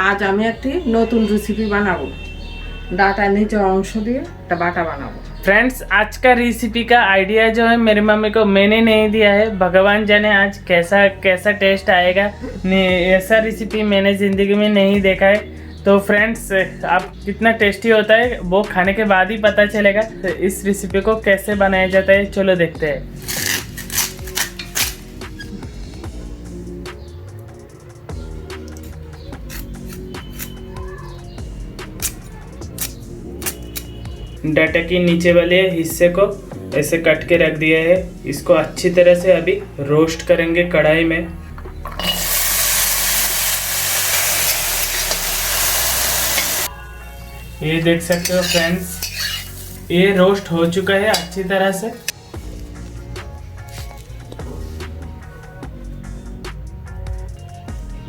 আজ আমি একটি নতুন রেসিপি বানাবো ডাটা নিচে অংশ দিয়ে একটা বাটা বানাবো। फ्रेंड्स आज का रेसिपी का आइडिया जो है मेरी मम्मी को मैंने नहीं दिया है, भगवान जाने आज कैसा कैसा टेस्ट आएगा। ऐसा रेसिपी मैंने ज़िंदगी में नहीं देखा है। तो फ्रेंड्स आप कितना टेस्टी होता है वो खाने के बाद ही पता चलेगा। तो इस रेसिपी को कैसे बनाया जाता है चलो देखते हैं। डाटा के नीचे वाले हिस्से को ऐसे कट के रख दिया है। इसको अच्छी तरह से अभी रोस्ट करेंगे कढ़ाई में। ये देख सकते हो फ्रेंड्स, ये रोस्ट हो चुका है अच्छी तरह से।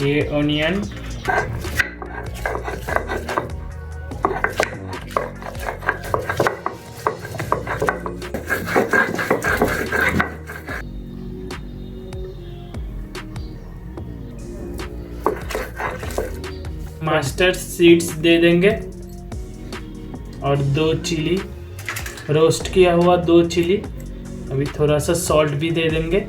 ये ऑनियन, मस्टर्ड सीड्स दे देंगे और 2 चिली रोस्ट किया हुआ, 2 चिली। अभी थोड़ा सा सॉल्ट भी दे देंगे।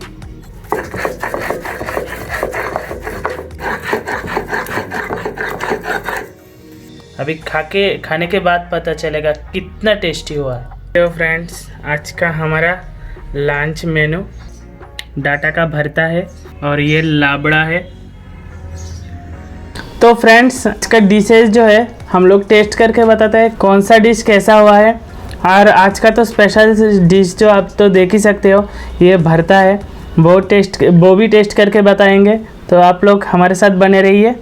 अभी खाने के बाद पता चलेगा कितना टेस्टी हुआ है। तो फ्रेंड्स आज का हमारा लंच मेनू डाटा का भरता है और ये लाबड़ा है। तो फ्रेंड्स आज का डिशेज जो है हम लोग टेस्ट करके बताते हैं कौन सा डिश कैसा हुआ है। और आज का तो स्पेशल डिश जो आप तो देख ही सकते हो, ये भरता है। वो भी टेस्ट करके बताएंगे, तो आप लोग हमारे साथ बने रहिए।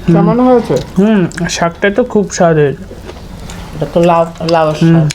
কেমন হয়েছে? শাকটা তো খুব স্বাদ হয়েছে। এটা তো লাউ শাক।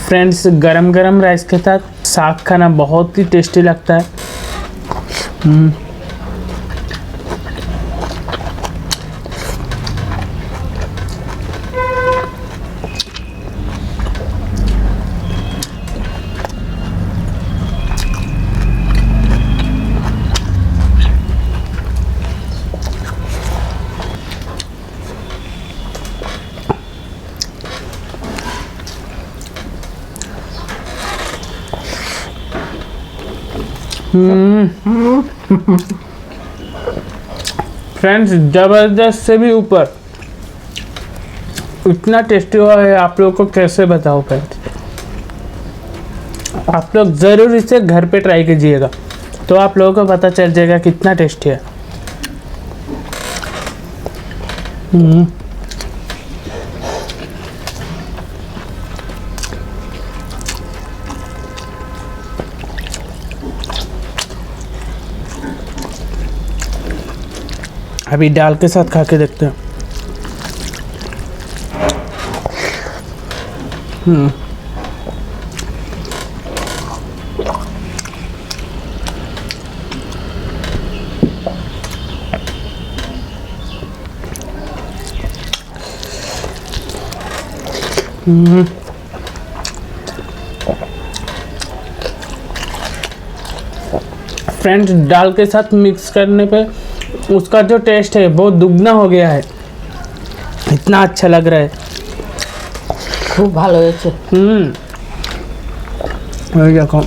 फ्रेंड्स गरम गरम राइस के साथ साग खाना बहुत ही टेस्टी लगता है। फ्रेंड्स जबरदस्त से भी ऊपर, इतना टेस्टी हुआ है आप लोगों को कैसे बताओ। फ्रेंड्स आप लोग ज़रूर इसे घर पे ट्राई कीजिएगा, तो आप लोगों को पता चल जाएगा कितना टेस्टी है। अभी दाल के साथ खा के देखते हैं। फ्रेंड्स दाल के साथ मिक्स करने पे उसका जो टेस्ट है वो दुगना हो गया है, इतना अच्छा लग रहा है। খুব ভালো হয়েছে। ওই রকম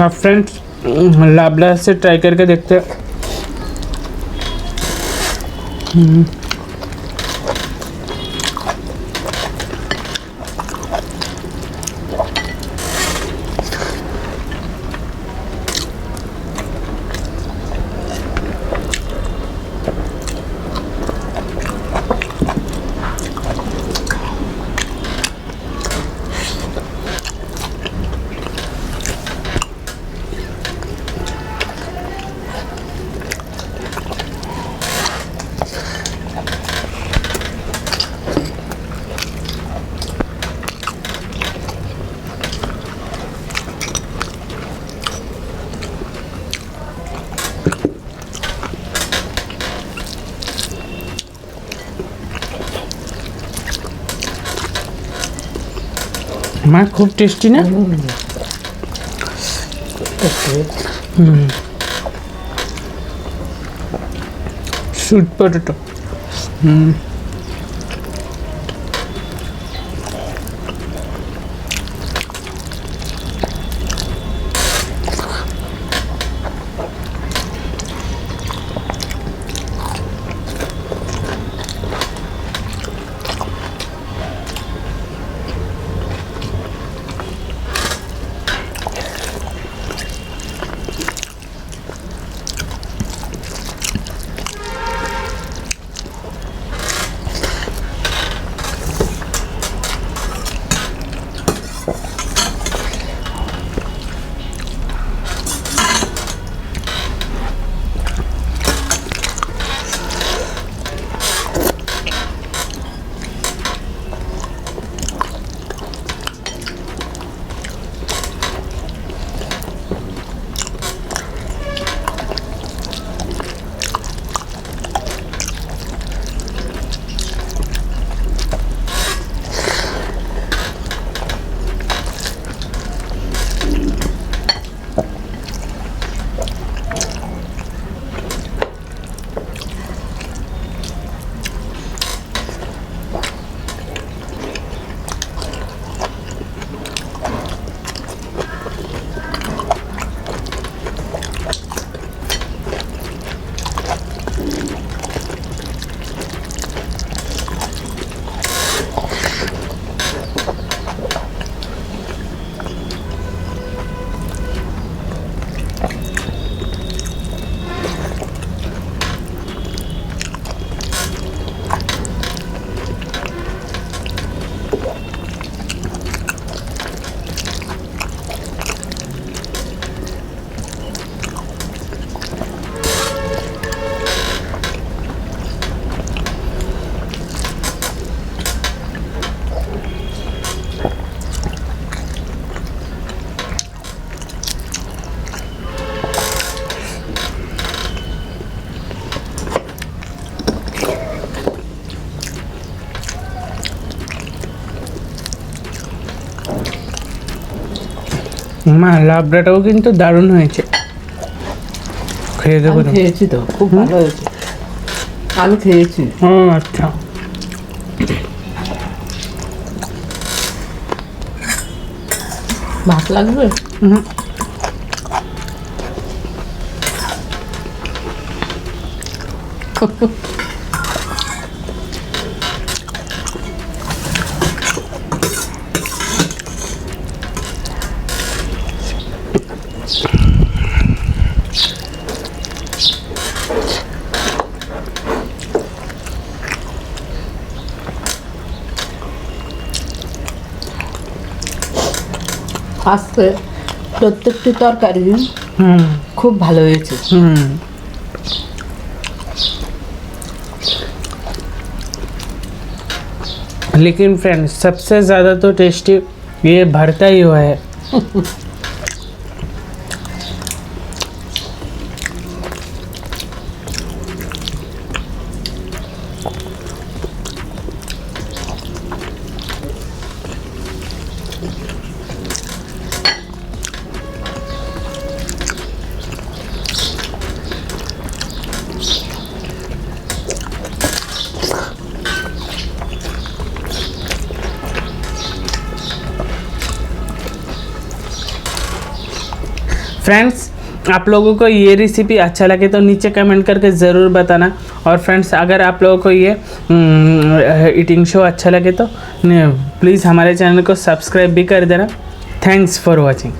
आप फ्रेंड्स लाबला से ट्राई करके देखते हैं। माँ खूब टेस्टी ना। Sweet potato. মা লাবড়াটাও কিন্তু দারুণ হয়েছে, খেয়ে দেবো। আমি খেয়েছি তো, খুব ভালো হয়েছে। আমি খেয়েছি। আচ্ছা, ভাত লাগবে? আজকে প্রত্যেকটি তরকারি খুব ভালো হয়েছে। लेकिन फ्रेंड्स सबसे ज़्यादा तो टेस्टी ये भरता ही हुआ है। फ्रेंड्स आप लोगों को ये रेसिपी अच्छा लगे तो नीचे कमेंट करके ज़रूर बताना। और फ्रेंड्स अगर आप लोगों को ये ईटिंग शो अच्छा लगे तो प्लीज़ हमारे चैनल को सब्सक्राइब भी कर देना। Thanks for watching.